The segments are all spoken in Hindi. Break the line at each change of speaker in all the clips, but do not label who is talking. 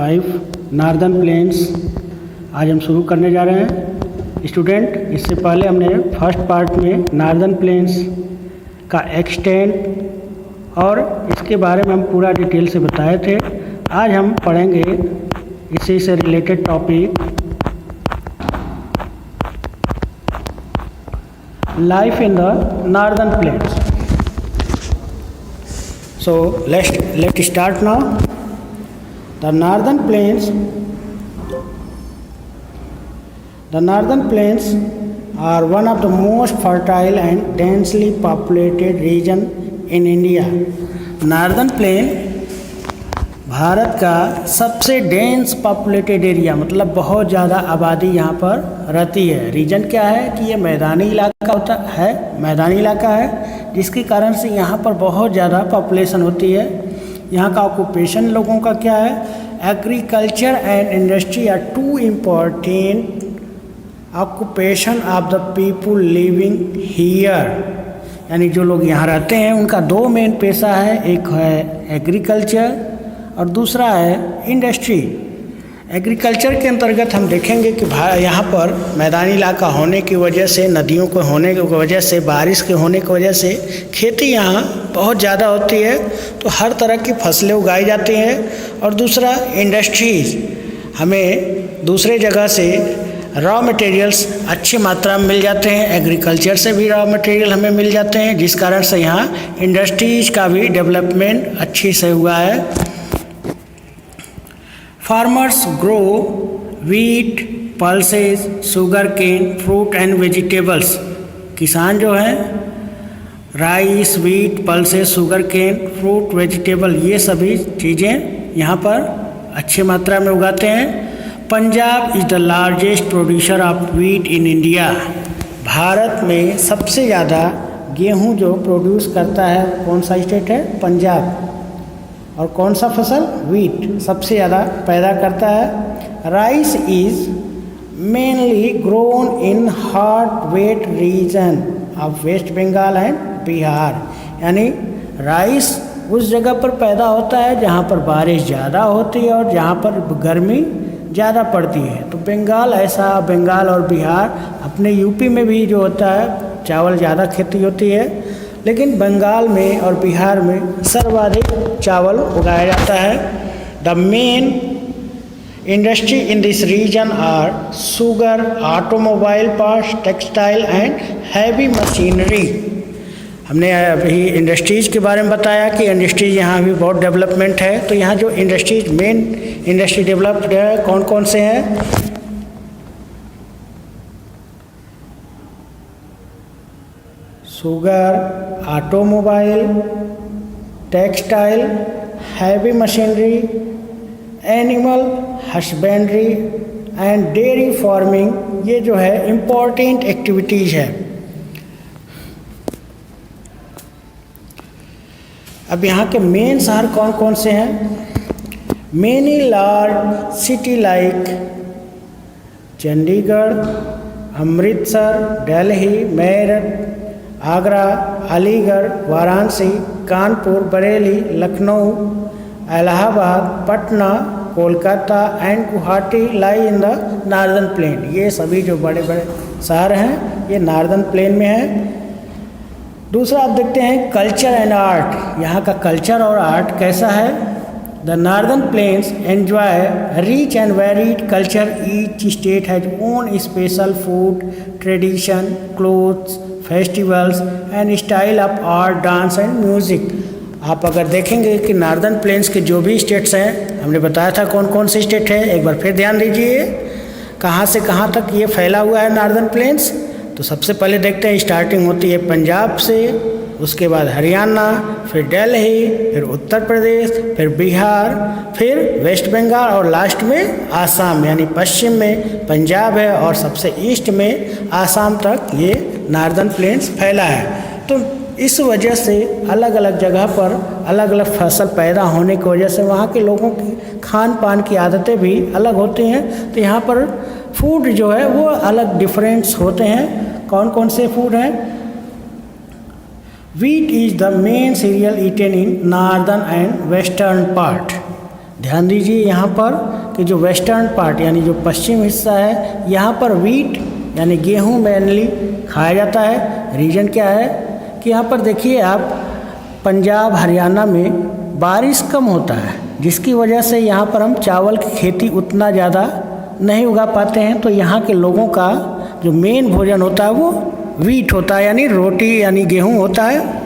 5 नार्दर्न प्लेन्स आज हम शुरू करने जा रहे हैं। स्टूडेंट, इससे पहले हमने फर्स्ट पार्ट में नार्दर्न प्लेन्स का एक्सटेंट और इसके बारे में हम पूरा डिटेल से बताए थे। आज हम पढ़ेंगे इसी से related topic life in the northern plains. So let's start now. The northern plains are one of the most fertile and densely populated region in India. Northern plain Bharat का सबसे डेंस पॉपुलेटेड एरिया, मतलब बहुत ज़्यादा आबादी यहाँ पर रहती है। रीजन क्या है कि ये मैदानी इलाका है, जिसके कारण से यहाँ पर बहुत ज़्यादा पॉपुलेशन होती है। यहाँ का ऑक्यूपेशन लोगों का क्या है? Agriculture and industry are two important occupation of the people living here. यानी जो लोग यहाँ रहते हैं उनका दो मेन पेशा है, एक है एग्रीकल्चर और दूसरा है इंडस्ट्री। एग्रीकल्चर के अंतर्गत हम देखेंगे कि यहाँ पर मैदानी इलाका होने की वजह से, नदियों को होने की वजह से, बारिश के होने की वजह से खेती यहाँ बहुत ज़्यादा होती है, तो हर तरह की फसलें उगाई जाती हैं। और दूसरा इंडस्ट्रीज, हमें दूसरे जगह से रॉ मटेरियल्स अच्छी मात्रा में मिल जाते हैं। एग्रीकल्चर से भी रॉ मटेरियल हमें मिल जाते हैं, जिस कारण से यहाँ इंडस्ट्रीज का भी डेवलपमेंट अच्छी से हुआ है। Farmers grow wheat, pulses, sugarcane, fruit and vegetables। किसान जो हैं rice, wheat, pulses, sugarcane, fruit, vegetable, ये सभी चीज़ें यहाँ पर अच्छी मात्रा में उगाते हैं। Punjab is the largest producer of wheat in India. Bharat में सबसे ज़्यादा गेहूँ जो प्रोड्यूस करता है कौन सा स्टेट है? पंजाब। और कौन सा फसल? व्हीट सबसे ज़्यादा पैदा करता है। Rice is mainly grown in hot wet region of West Bengal and Bihar. यानी राइस उस जगह पर पैदा होता है जहाँ पर बारिश ज़्यादा होती है और जहाँ पर गर्मी ज़्यादा पड़ती है। तो बंगाल और बिहार, अपने यूपी में भी जो होता है चावल ज़्यादा खेती होती है, लेकिन बंगाल में और बिहार में सर्वाधिक चावल उगाया जाता है। The main industry in this region are sugar, automobile parts, textile and heavy machinery. हमने अभी इंडस्ट्रीज के बारे में बताया कि इंडस्ट्रीज यहाँ भी बहुत डेवलपमेंट है। तो यहाँ जो मेन इंडस्ट्री डेवलप्ड है कौन कौन से हैं? Sugar, automobile, textile, heavy machinery, animal husbandry and dairy farming, ये जो है इम्पॉर्टेंट एक्टिविटीज़ है। अब यहाँ के मेन शहर कौन कौन से हैं? Many large city like Chandigarh, Amritsar, Delhi, Meerut, Agra, Aligarh, Varanasi, Kanpur, Bareilly, Lucknow, Allahabad, Patna, Kolkata and Guwahati lie in the northern plain. ये सभी जो बड़े बड़े शहर हैं ये नार्दर्न प्लेन में हैं। दूसरा आप देखते हैं कल्चर एंड आर्ट। यहाँ का कल्चर और आर्ट कैसा है? The northern plains enjoy rich and varied culture. Each state has own special food, tradition, clothes, festivals and style of art, dance and music. आप अगर देखेंगे कि नार्दर्न प्लेन्स के जो भी स्टेट्स हैं, हमने बताया था कौन कौन से स्टेट है, एक बार फिर ध्यान दीजिए कहाँ से कहाँ तक ये फैला हुआ है नार्दर्न प्लेन्स। तो सबसे पहले देखते हैं, स्टार्टिंग होती है पंजाब से, उसके बाद हरियाणा, फिर दिल्ली, फिर उत्तर प्रदेश, फिर बिहार, फिर वेस्ट बंगाल और लास्ट में आसाम। यानी पश्चिम में पंजाब है और सबसे ईस्ट में आसाम तक ये नार्दर्न प्लेन्स फैला है। तो इस वजह से अलग अलग जगह पर अलग अलग फसल पैदा होने की वजह से वहाँ के लोगों की खान पान की आदतें भी अलग होती हैं। तो यहाँ पर फूड जो है वो अलग डिफरेंट्स होते हैं। कौन कौन से फूड हैं? Wheat is the main cereal eaten in northern and western part. ध्यान दीजिए यहाँ पर कि जो वेस्टर्न पार्ट यानी जो पश्चिम हिस्सा है, यहाँ पर वीट यानी गेहूँ मेनली खाया जाता है। रीजन क्या है कि यहाँ पर देखिए आप, पंजाब हरियाणा में बारिश कम होता है, जिसकी वजह से यहाँ पर हम चावल की खेती उतना ज़्यादा नहीं उगा पाते हैं। तो यहाँ के लोगों का जो मेन भोजन होता है वो वीट होता है, यानी रोटी यानी गेहूँ होता है।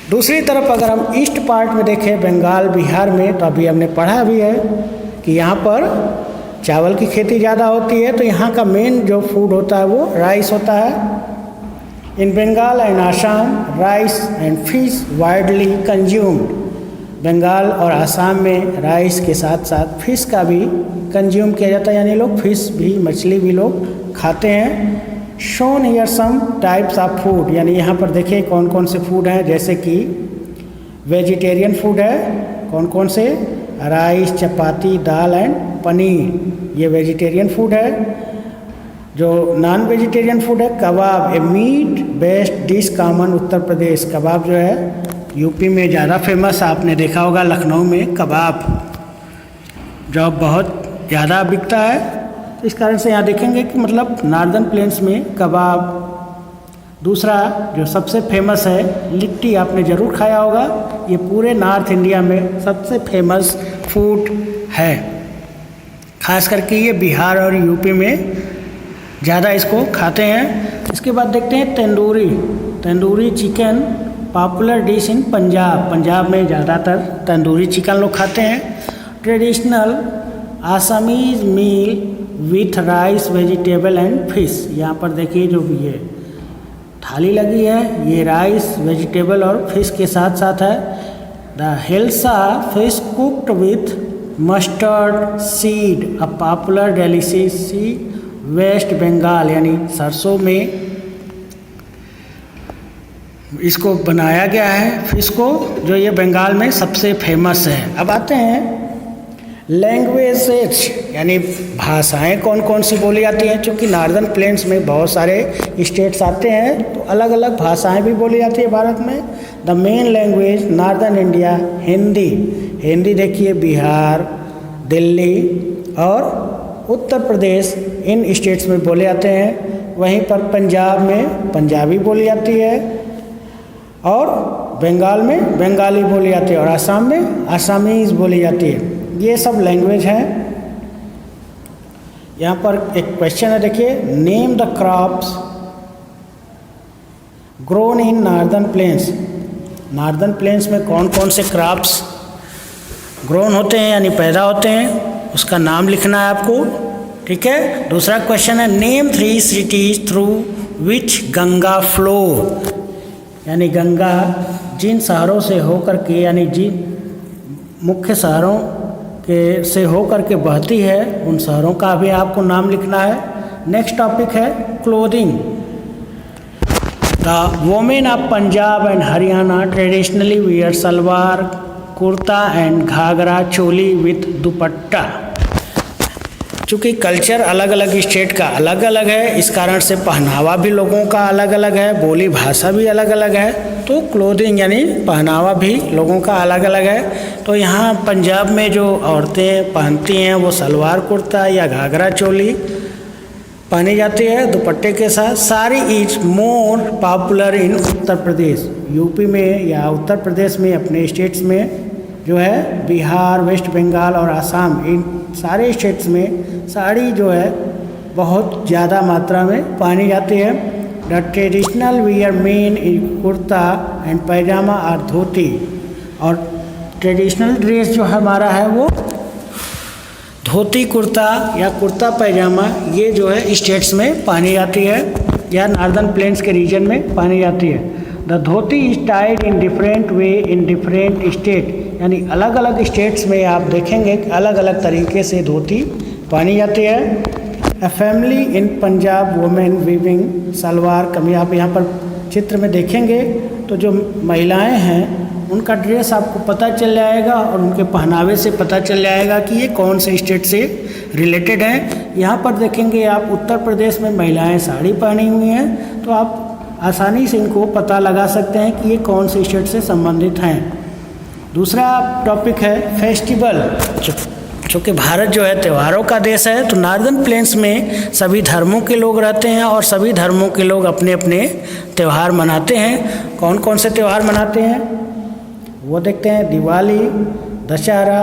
दूसरी तरफ अगर हम ईस्ट पार्ट में देखें, बंगाल बिहार में, तो अभी हमने पढ़ा भी है कि यहाँ पर चावल की खेती ज़्यादा होती है। तो यहाँ का मेन जो फूड होता है वो राइस होता है। In Bengal and Assam rice and fish widely consumed. Bengal और आसाम में राइस के साथ साथ फिश का भी कंज्यूम किया जाता है, यानी लोग फिश भी, मछली भी लोग खाते हैं। Shown here some types of food, यानी यहाँ पर देखिए कौन कौन से फूड हैं, जैसे कि वेजिटेरियन फूड है, कौन कौन से, rice, chapati, dal and paneer, ये वेजिटेरियन फूड है। जो नॉन वेजिटेरियन फूड है, कबाब, ए meat based dish common Uttar Pradesh. कबाब जो है यूपी में ज़्यादा फेमस, आपने देखा होगा लखनऊ में कबाब जो बहुत ज़्यादा बिकता है। इस कारण से यहाँ देखेंगे कि मतलब नॉर्दर्न प्लेन्स में कबाब। दूसरा जो सबसे फेमस है, लिट्टी, आपने ज़रूर खाया होगा, ये पूरे नॉर्थ इंडिया में सबसे फेमस फूड है। खास करके ये बिहार और यूपी में ज़्यादा इसको खाते हैं। इसके बाद देखते हैं tandoori. Tandoori chicken popular dish in Punjab. Punjab में ज़्यादातर तंदूरी चिकन लोग खाते हैं। Traditional Assamese meal with rice, vegetable and fish. यहाँ पर देखिए जो भी ये थाली लगी है, ये राइस, वेजिटेबल और फिश के साथ साथ है। The hilsa fish cooked with mustard seed, a popular delicacy West Bengal, यानी सरसों में इसको बनाया गया है फिश को, जो ये बंगाल में सबसे फेमस है। अब आते हैं लैंग्वेजेस, यानी भाषाएं कौन कौन सी बोली जाती हैं। चूँकि नॉर्दर्न प्लेन्स में बहुत सारे स्टेट्स आते हैं, तो अलग अलग भाषाएं भी बोली जाती है भारत में। The main language northern India Hindi. Hindi देखिए बिहार, दिल्ली और उत्तर प्रदेश इन स्टेट्स में बोले जाते हैं। वहीं पर पंजाब में पंजाबी बोली जाती है, और बंगाल में बंगाली बोली जाती है, और आसाम में आसामीज बोली जाती है। ये सब लैंग्वेज हैं। यहाँ पर एक क्वेश्चन है, देखिए, name the crops grown in northern plains. Northern plains में कौन कौन से क्रॉप्स ग्रोन होते हैं, यानी पैदा होते हैं, उसका नाम लिखना है आपको, ठीक है। दूसरा क्वेश्चन है, name 3 cities through which Ganga flow, यानी गंगा जिन शहरों से होकर के, यानी जिन मुख्य शहरों के से होकर के बहती है, उन शहरों का भी आपको नाम लिखना है। नेक्स्ट टॉपिक है clothing. The women of Punjab and Haryana traditionally wear salwar kurta and ghagra choli with dupatta. चूँकि कल्चर अलग अलग स्टेट का अलग अलग है, इस कारण से पहनावा भी लोगों का अलग अलग है, बोली भाषा भी अलग अलग है, तो क्लोथिंग यानी पहनावा भी लोगों का अलग अलग है। तो यहाँ पंजाब में जो औरतें पहनती हैं वो सलवार कुर्ता या घाघरा चोली पहनी जाती है दुपट्टे के साथ। Sari is more popular in Uttar Pradesh. UP में या उत्तर प्रदेश में, अपने स्टेट्स में जो है, बिहार, वेस्ट बंगाल और आसाम, इन सारे स्टेट्स में साड़ी जो है बहुत ज़्यादा मात्रा में पहनी जाती है। The traditional wear men in kurta and pyjama और धोती। और ट्रेडिशनल ड्रेस जो हमारा है वो धोती कुर्ता या कुर्ता पैजामा, ये जो है स्टेट्स में पहनी जाती है, या नॉर्दर्न प्लेन्स के रीजन में पहनी जाती है। The dhoti is tied in different way in different state, यानी अलग अलग स्टेट्स में आप देखेंगे कि अलग अलग तरीके से धोती पहनी जाती है। A family in Punjab women weaving salwar kameez. आप यहाँ पर चित्र में देखेंगे तो जो महिलाएं हैं उनका ड्रेस आपको पता चल जाएगा, और उनके पहनावे से पता चल जाएगा कि ये कौन से स्टेट से रिलेटेड हैं। यहाँ पर देखेंगे आप उत्तर प्रदेश में महिलाएं साड़ी पहनी हुई हैं, तो आप आसानी से इनको पता लगा सकते हैं कि ये कौन से स्टेट से संबंधित हैं। दूसरा टॉपिक है फेस्टिवल। चूँकि भारत जो है त्योहारों का देश है, तो नॉर्दर्न प्लेन्स में सभी धर्मों के लोग रहते हैं और सभी धर्मों के लोग अपने अपने त्यौहार मनाते हैं। कौन कौन से त्यौहार मनाते हैं वो देखते हैं। Diwali, Dussehra,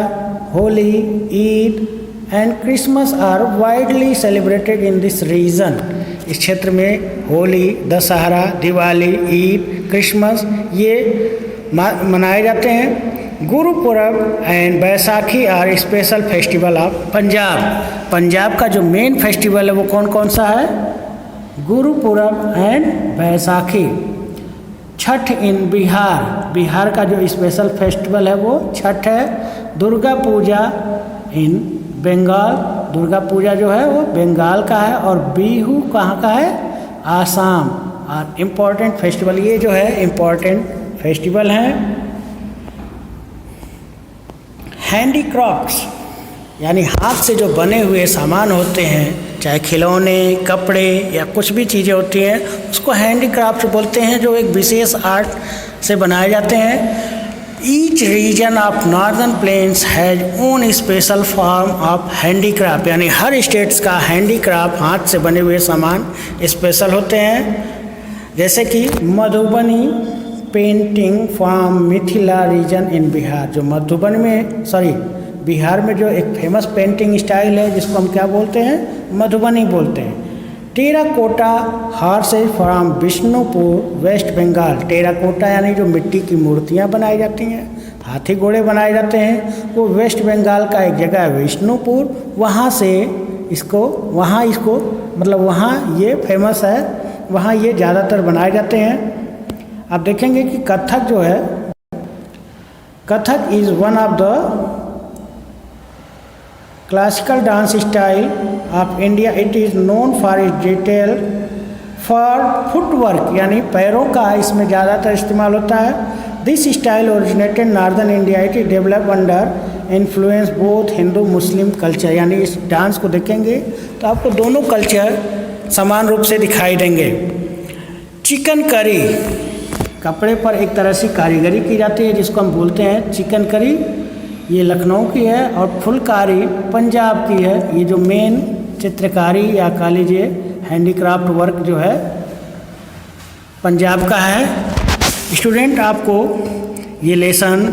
Holi, Eid and Christmas are widely celebrated in this region. इस क्षेत्र में होली, दशहरा, दिवाली, ईद, क्रिसमस ये मनाए जाते हैं। Gurpurab and Baisakhi are special festival of Punjab. Punjab का जो मेन फेस्टिवल है वो कौन कौन सा है? गुरुपुरब एंड बैसाखी। छठ इन बिहार, बिहार का जो स्पेशल फेस्टिवल है वो छठ है। दुर्गा पूजा इन बंगाल, दुर्गा पूजा जो है वो बंगाल का है। और बिहू कहाँ का है? आसाम। और इम्पॉर्टेंट फेस्टिवल, ये जो है इम्पॉर्टेंट फेस्टिवल हैं। हैंडीक्राफ्ट्स यानी हाथ से जो बने हुए सामान होते हैं, चाहे खिलौने, कपड़े या कुछ भी चीज़ें होती हैं, उसको हैंडीक्राफ्ट बोलते हैं, जो एक विशेष आर्ट से बनाए जाते हैं। Each reason of northern plains has own special form of handicraft, यानी हर स्टेट्स का हैंडीक्राफ्ट हाथ से बने हुए सामान स्पेशल होते हैं। जैसे कि Madhubani painting from Mithila region in Bihar, जो मधुबनी में बिहार में जो एक फेमस पेंटिंग स्टाइल है जिसको हम क्या बोलते हैं? मधुबनी बोलते हैं। Terracotta horses from Bishnupur West Bengal. Terracotta यानी जो मिट्टी की मूर्तियाँ बनाई जाती हैं, हाथी घोड़े बनाए जाते हैं, वो वेस्ट बंगाल का एक जगह है बिष्णुपुर, वहाँ ये फेमस है, वहाँ ये ज़्यादातर बनाए जाते हैं। आप देखेंगे कि कथक जो है, Kathak is one of the classical dance style of India. It is known for it detail for footwork, यानी पैरों का इसमें ज़्यादातर इस्तेमाल होता है। This style originated northern India. It is develop under influence both Hindu Muslim culture. यानी इस डांस को देखेंगे तो आपको दोनों कल्चर समान रूप से दिखाई देंगे। चिकन करी, कपड़े पर एक तरह से कारीगरी की जाती है जिसको हम बोलते हैं चिकन करी, ये लखनऊ की है। और फुलकारी पंजाब की है। ये जो मेन चित्रकारी या कह लीजिए हैंडीक्राफ्ट वर्क जो है पंजाब का है। स्टूडेंट, आपको ये लेसन